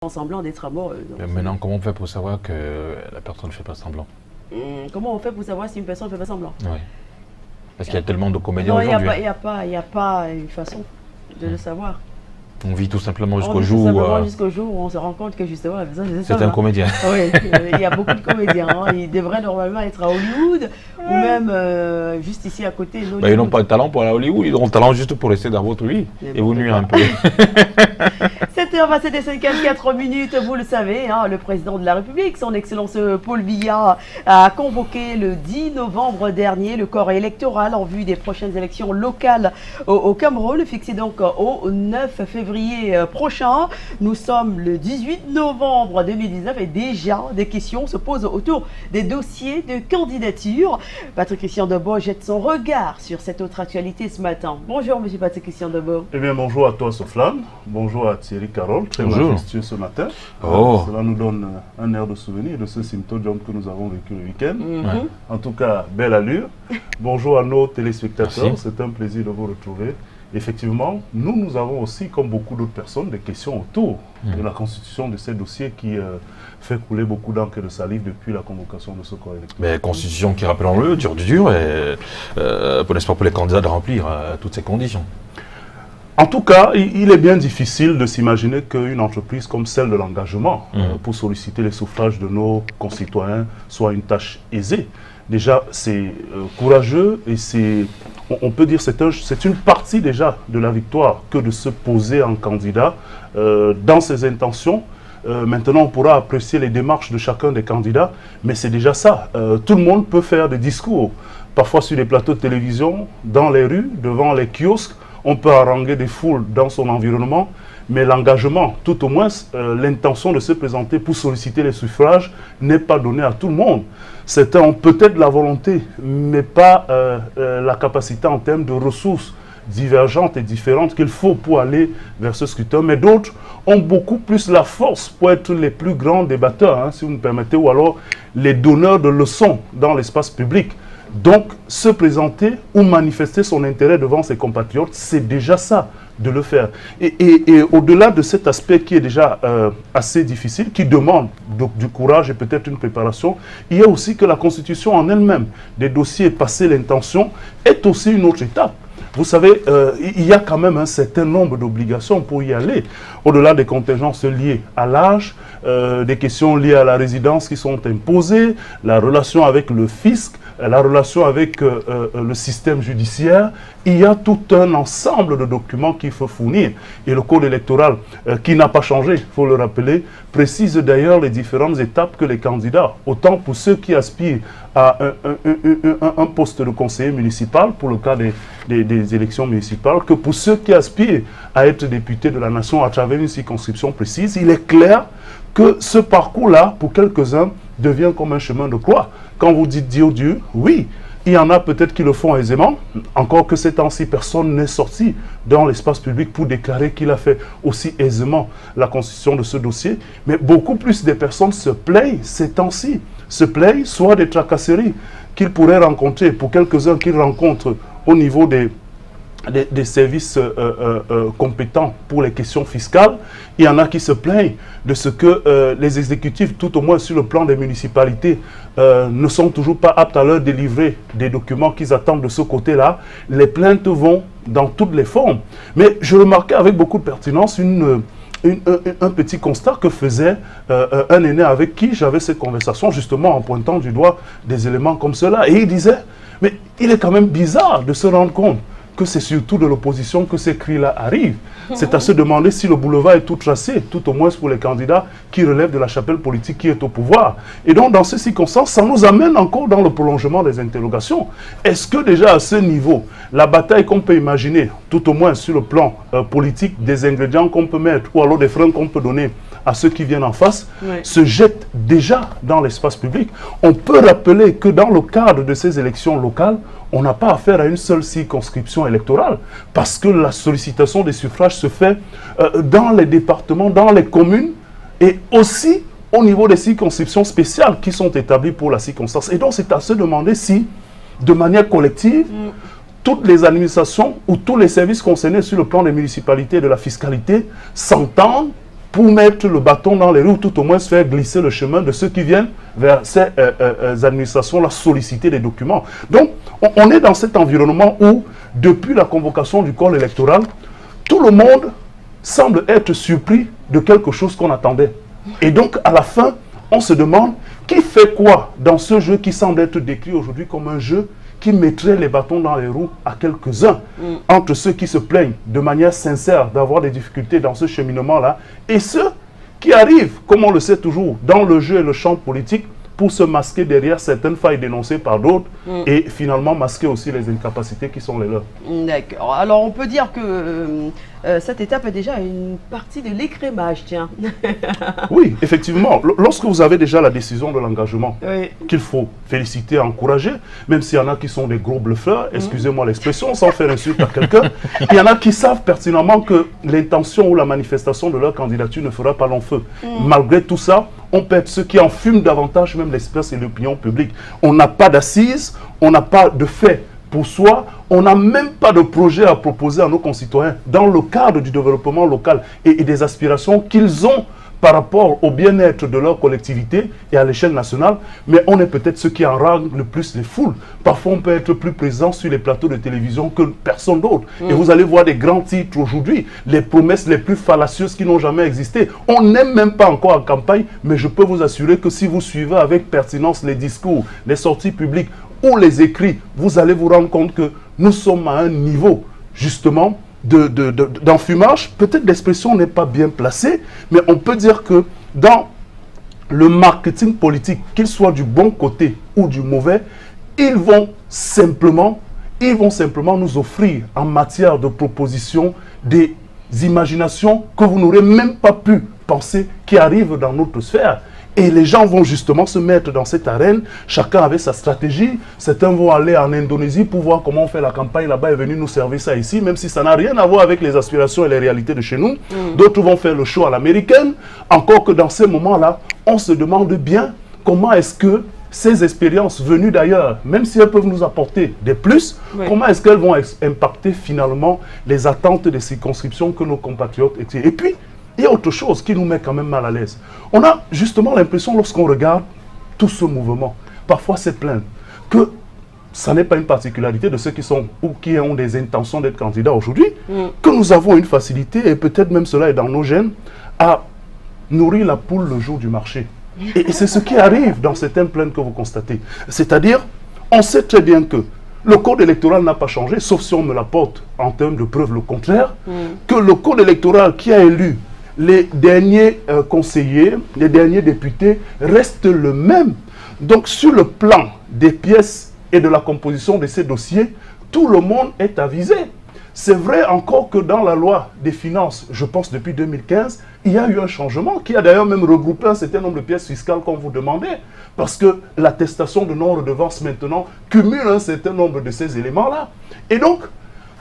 semblant d'être amoureux. Mais maintenant, comment on fait pour savoir que la personne ne fait pas semblant? Comment on fait pour savoir si une personne ne fait pas semblant? Oui. Parce qu'il y a tellement de comédiens Non, aujourd'hui. il n'y a pas une façon de le savoir. On vit tout simplement jusqu'au Tout jour simplement jusqu'au jour où on se rend compte que justement la personne faisait c'est un semblant. comédien. Oui, il y a beaucoup de comédiens. Ils devraient normalement être à Hollywood ou même juste ici à côté. Ils n'ont pas de talent pour aller à Hollywood, ils ont le talent juste pour rester dans votre vie et vous nuire un peu. 7h passé des 54 minutes, vous le savez, le président de la République, son Excellence Paul Biya, a convoqué le 10 novembre dernier le corps électoral en vue des prochaines élections locales au Cameroun, fixées donc au 9 février prochain. Nous sommes le 18 novembre 2019 et déjà des questions se posent autour des dossiers de candidature. Patrick Christian Debo jette son regard sur cette autre actualité ce matin. Bonjour Monsieur Patrick Christian Debo. Eh bien bonjour à toi Soflane, bonjour à Thierry Carole, très majestueux ce matin. Cela nous donne un air de souvenir de ce Sympto Jump que nous avons vécu le week-end. En tout cas, belle allure. Bonjour à nos téléspectateurs, c'est un plaisir de vous retrouver. Effectivement, nous avons aussi, comme beaucoup d'autres personnes, des questions autour de la constitution de ces dossiers qui fait couler beaucoup d'encre et de salive depuis la convocation de ce corps électoral. Mais constitution qui, rappelons-le, dure du dur et pour les candidats de remplir toutes ces conditions. En tout cas, il est bien difficile de s'imaginer qu'une entreprise comme celle de l'engagement pour solliciter les suffrages de nos concitoyens soit une tâche aisée. Déjà, c'est courageux et on peut dire c'est une partie déjà de la victoire que de se poser en candidat dans ses intentions. Maintenant, on pourra apprécier les démarches de chacun des candidats, mais c'est déjà ça. Tout le monde peut faire des discours, parfois sur les plateaux de télévision, dans les rues, devant les kiosques. On peut haranguer des foules dans son environnement, mais l'engagement, tout au moins l'intention de se présenter pour solliciter les suffrages n'est pas donnée à tout le monde. Certains ont peut-être la volonté, mais pas la capacité en termes de ressources divergentes et différentes qu'il faut pour aller vers ce scrutin. Mais d'autres ont beaucoup plus la force pour être les plus grands débatteurs, si vous me permettez, ou alors les donneurs de leçons dans l'espace public. Donc, se présenter ou manifester son intérêt devant ses compatriotes, c'est déjà ça, de le faire. Et au-delà de cet aspect qui est déjà assez difficile, qui demande du courage et peut-être une préparation, il y a aussi que la Constitution en elle-même, des dossiers passés l'intention, est aussi une autre étape. Vous savez, il y a quand même un certain nombre d'obligations pour y aller, au-delà des contingences liées à l'âge, des questions liées à la résidence qui sont imposées, la relation avec le fisc, la relation avec le système judiciaire. Il y a tout un ensemble de documents qu'il faut fournir. Et le code électoral, qui n'a pas changé, il faut le rappeler, précise d'ailleurs les différentes étapes que les candidats, autant pour ceux qui aspirent à un poste de conseiller municipal, pour le cas des élections municipales, que pour ceux qui aspirent à être députés de la nation à travers une circonscription précise. Il est clair que ce parcours-là, pour quelques-uns, devient comme un chemin de croix. Quand vous dites Dieu, oui, il y en a peut-être qui le font aisément, encore que ces temps-ci, personne n'est sorti dans l'espace public pour déclarer qu'il a fait aussi aisément la constitution de ce dossier, mais beaucoup plus de personnes se plaignent ces temps-ci, se plaignent soit des tracasseries qu'ils pourraient rencontrer, pour quelques-uns qu'ils rencontrent au niveau des services compétents pour les questions fiscales. Il y en a qui se plaignent de ce que les exécutifs, tout au moins sur le plan des municipalités, ne sont toujours pas aptes à leur délivrer des documents qu'ils attendent de ce côté-là. Les plaintes vont dans toutes les formes. Mais je remarquais avec beaucoup de pertinence un petit constat que faisait un aîné avec qui j'avais cette conversation, justement en pointant du doigt des éléments comme cela. Et il disait, mais il est quand même bizarre de se rendre compte que c'est surtout de l'opposition que ces cris-là arrivent. C'est à se demander si le boulevard est tout tracé, tout au moins pour les candidats qui relèvent de la chapelle politique qui est au pouvoir. Et donc, dans ces circonstances, ça nous amène encore dans le prolongement des interrogations. Est-ce que déjà à ce niveau, la bataille qu'on peut imaginer, tout au moins sur le plan politique, des ingrédients qu'on peut mettre, ou alors des freins qu'on peut donner à ceux qui viennent en face, se jette déjà dans l'espace public? On peut rappeler que dans le cadre de ces élections locales, on n'a pas affaire à une seule circonscription électorale, parce que la sollicitation des suffrages se fait dans les départements, dans les communes, et aussi au niveau des circonscriptions spéciales qui sont établies pour la circonstance. Et donc c'est à se demander si, de manière collective, toutes les administrations ou tous les services concernés sur le plan des municipalités et de la fiscalité s'entendent pour mettre le bâton dans les roues, tout au moins se faire glisser le chemin de ceux qui viennent vers ces administrations-là solliciter des documents. Donc, on est dans cet environnement où, depuis la convocation du corps électoral, tout le monde semble être surpris de quelque chose qu'on attendait. Et donc, à la fin, on se demande qui fait quoi dans ce jeu qui semble être décrit aujourd'hui comme un jeu qui mettrait les bâtons dans les roues à quelques-uns, entre ceux qui se plaignent de manière sincère d'avoir des difficultés dans ce cheminement-là, et ceux qui arrivent, comme on le sait toujours, dans le jeu et le champ politique, pour se masquer derrière certaines failles dénoncées par d'autres et finalement masquer aussi les incapacités qui sont les leurs. D'accord. Alors on peut dire que cette étape est déjà une partie de l'écrémage, tiens. Oui, effectivement. Lorsque vous avez déjà la décision de l'engagement, Oui. qu'il faut féliciter, encourager, même s'il y en a qui sont des gros bluffeurs, excusez-moi l'expression, sans faire insulte à quelqu'un, il y en a qui savent pertinemment que l'intention ou la manifestation de leur candidature ne fera pas long feu. Malgré tout ça, on peut être ceux qui enfument davantage même l'espace et l'opinion publique. On n'a pas d'assises, on n'a pas de faits pour soi, on n'a même pas de projet à proposer à nos concitoyens dans le cadre du développement local et des aspirations qu'ils ont par rapport au bien-être de leur collectivité et à l'échelle nationale, mais on est peut-être ceux qui enragent le plus les foules. Parfois, on peut être plus présent sur les plateaux de télévision que personne d'autre. Et vous allez voir des grands titres aujourd'hui, les promesses les plus fallacieuses qui n'ont jamais existé. On n'est même pas encore en campagne, mais je peux vous assurer que si vous suivez avec pertinence les discours, les sorties publiques ou les écrits, vous allez vous rendre compte que nous sommes à un niveau, justement, d'enfumage. Peut-être l'expression n'est pas bien placée, mais on peut dire que dans le marketing politique, qu'il soit du bon côté ou du mauvais, ils vont simplement nous offrir en matière de propositions des imaginations que vous n'aurez même pas pu penser qui arrivent dans notre sphère. Et les gens vont justement se mettre dans cette arène, chacun avec sa stratégie. Certains vont aller en Indonésie pour voir comment on fait la campagne là-bas et venir nous servir ça ici, même si ça n'a rien à voir avec les aspirations et les réalités de chez nous. D'autres vont faire le show à l'américaine. Encore que dans ces moments-là, on se demande bien comment est-ce que ces expériences venues d'ailleurs, même si elles peuvent nous apporter des plus, comment est-ce qu'elles vont impacter finalement les attentes des circonscriptions que nos compatriotes exercent. Et puis, il y a autre chose qui nous met quand même mal à l'aise. On a justement l'impression, lorsqu'on regarde tout ce mouvement, parfois c'est plaindre, que ça n'est pas une particularité de ceux qui sont ou qui ont des intentions d'être candidats aujourd'hui, que nous avons une facilité, et peut-être même cela est dans nos gènes, à nourrir la poule le jour du marché. Et c'est ce qui arrive dans certaines plaintes que vous constatez. C'est-à-dire, on sait très bien que le code électoral n'a pas changé, sauf si on me l'apporte en termes de preuve le contraire, que le code électoral qui a élu les derniers conseillers, les derniers députés restent le même. Donc sur le plan des pièces et de la composition de ces dossiers, tout le monde est avisé. C'est vrai encore que dans la loi des finances, je pense depuis 2015, il y a eu un changement qui a d'ailleurs même regroupé un certain nombre de pièces fiscales qu'on vous demandait. Parce que l'attestation de non-redevance maintenant cumule un certain nombre de ces éléments-là. Et donc,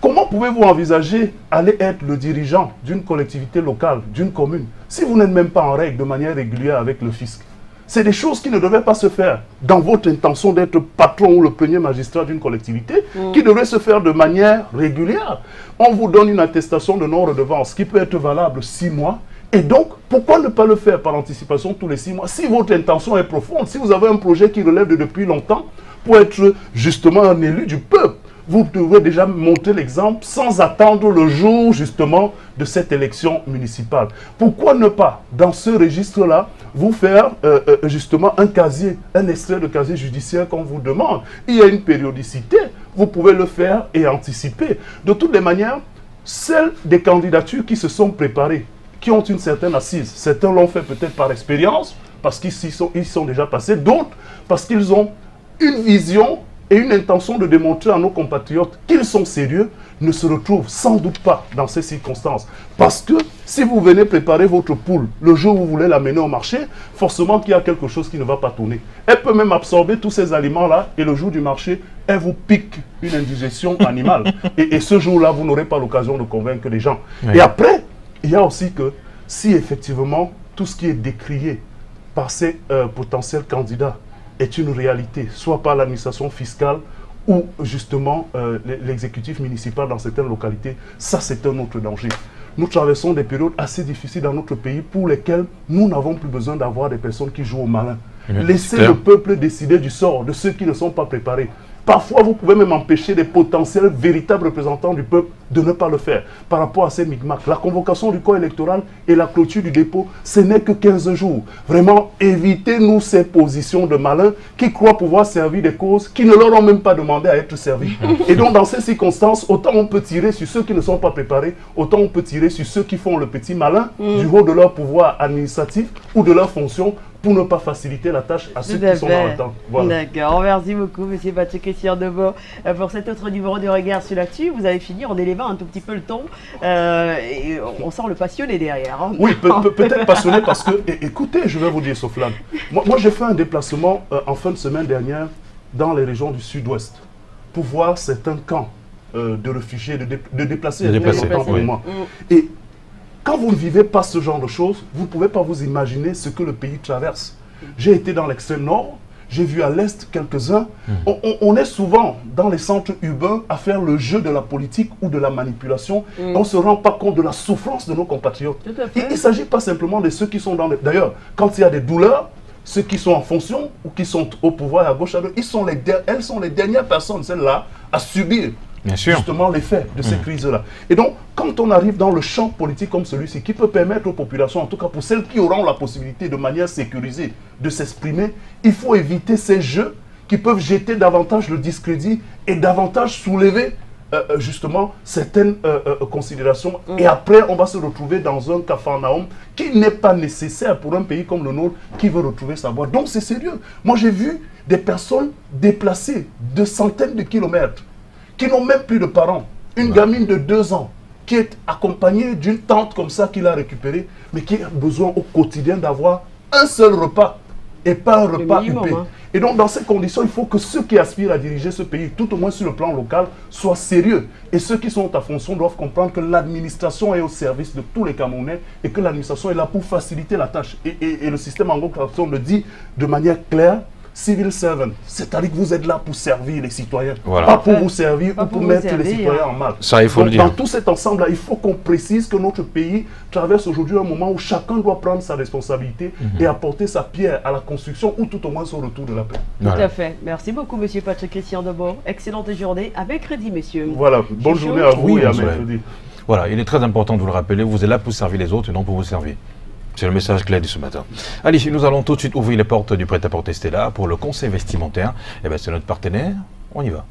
comment pouvez-vous envisager aller être le dirigeant d'une collectivité locale, d'une commune, si vous n'êtes même pas en règle de manière régulière avec le fisc? C'est des choses qui ne devaient pas se faire dans votre intention d'être patron ou le premier magistrat d'une collectivité, qui devraient se faire de manière régulière. On vous donne une attestation de non-redevance qui peut être valable 6 mois. Et donc, pourquoi ne pas le faire par anticipation tous les 6 mois? Si votre intention est profonde, si vous avez un projet qui relève de depuis longtemps, pour être justement un élu du peuple, vous devez déjà montrer l'exemple sans attendre le jour justement de cette élection municipale. Pourquoi ne pas, dans ce registre-là, vous faire justement un casier, un extrait de casier judiciaire qu'on vous demande? Il y a une périodicité, vous pouvez le faire et anticiper. De toutes les manières, celles des candidatures qui se sont préparées, qui ont une certaine assise, certains l'ont fait peut-être par expérience, parce qu'ils sont déjà passés, d'autres parce qu'ils ont une vision et une intention de démontrer à nos compatriotes qu'ils sont sérieux, ne se retrouvent sans doute pas dans ces circonstances. Parce que si vous venez préparer votre poule le jour où vous voulez l'amener au marché, forcément qu'il y a quelque chose qui ne va pas tourner. Elle peut même absorber tous ces aliments-là et le jour du marché, elle vous pique une indigestion animale. Et ce jour-là, vous n'aurez pas l'occasion de convaincre les gens. Oui. Et après, il y a aussi que si effectivement tout ce qui est décrié par ces potentiels candidats est une réalité, soit par l'administration fiscale ou justement l'exécutif municipal dans certaines localités, ça c'est un autre danger. nous traversons des périodes assez difficiles dans notre pays pour lesquelles nous n'avons plus besoin d'avoir des personnes qui jouent au malin. Laissez le peuple décider du sort de ceux qui ne sont pas préparés. Parfois, vous pouvez même empêcher des potentiels véritables représentants du peuple de ne pas le faire. Par rapport à ces micmacs, la convocation du corps électoral et la clôture du dépôt, ce n'est que 15 jours. Vraiment, évitez-nous ces positions de malins qui croient pouvoir servir des causes qui ne leur ont même pas demandé à être servies. Et donc, dans ces circonstances, autant on peut tirer sur ceux qui ne sont pas préparés, autant on peut tirer sur ceux qui font le petit malin du haut de leur pouvoir administratif ou de leur fonction pour ne pas faciliter la tâche à ceux qui sont dans le temps. Voilà. D'accord, merci beaucoup, M. Patrick-Christian Debo, pour cet autre numéro de regard sur l'actu. Vous avez fini en élevant un tout petit peu le ton, et on sent le passionné derrière. Hein. Oui, peut-être passionné parce que, écoutez, je vais vous dire, Soflan, moi j'ai fait un déplacement en fin de semaine dernière dans les régions du sud-ouest pour voir certains camps de réfugiés, de déplacés. Oui. Et quand vous ne vivez pas ce genre de choses, vous ne pouvez pas vous imaginer ce que le pays traverse. J'ai été dans l'extrême nord, j'ai vu à l'est quelques-uns. On est souvent dans les centres urbains à faire le jeu de la politique ou de la manipulation. On ne se rend pas compte de la souffrance de nos compatriotes. Et il ne s'agit pas simplement de ceux qui sont dans les... D'ailleurs, quand il y a des douleurs, ceux qui sont en fonction ou qui sont au pouvoir à gauche, à droite, elles sont les dernières personnes, celles-là, à subir justement l'effet de ces crises-là. Et donc, quand on arrive dans le champ politique comme celui-ci, qui peut permettre aux populations, en tout cas pour celles qui auront la possibilité de manière sécurisée de s'exprimer, il faut éviter ces jeux qui peuvent jeter davantage le discrédit et davantage soulever justement certaines considérations. Et après, on va se retrouver dans un capharnaüm qui n'est pas nécessaire pour un pays comme le nôtre qui veut retrouver sa voie. Donc c'est sérieux. Moi, j'ai vu des personnes déplacées de centaines de kilomètres qui n'ont même plus de parents. Une gamine de 2 ans qui est accompagnée d'une tante comme ça qu'il a récupérée, mais qui a besoin au quotidien d'avoir un seul repas et pas un repas huppé. Et donc, dans ces conditions, il faut que ceux qui aspirent à diriger ce pays, tout au moins sur le plan local, soient sérieux. Et ceux qui sont à fonction doivent comprendre que l'administration est au service de tous les Camerounais et que l'administration est là pour faciliter la tâche. Et le système anglo-saxon le dit de manière claire, civil servant, c'est-à-dire que vous êtes là pour servir les citoyens, pas pour vous servir ou pour mettre les citoyens en mal. Ça, il faut le dire. Dans tout cet ensemble-là, il faut qu'on précise que notre pays traverse aujourd'hui un moment où chacun doit prendre sa responsabilité et apporter sa pierre à la construction ou tout au moins au retour de la paix. Tout à fait. Merci beaucoup, M. Patrick-Christian Debo. Excellente journée. À mercredi, messieurs. Voilà, bonne journée à vous et à mercredi. Voilà, il est très important de vous le rappeler, vous êtes là pour servir les autres et non pour vous servir. C'est le message clair de ce matin. Allez, nous allons tout de suite ouvrir les portes du prêt-à-porter Stella pour le conseil vestimentaire. Eh bien, c'est notre partenaire. On y va.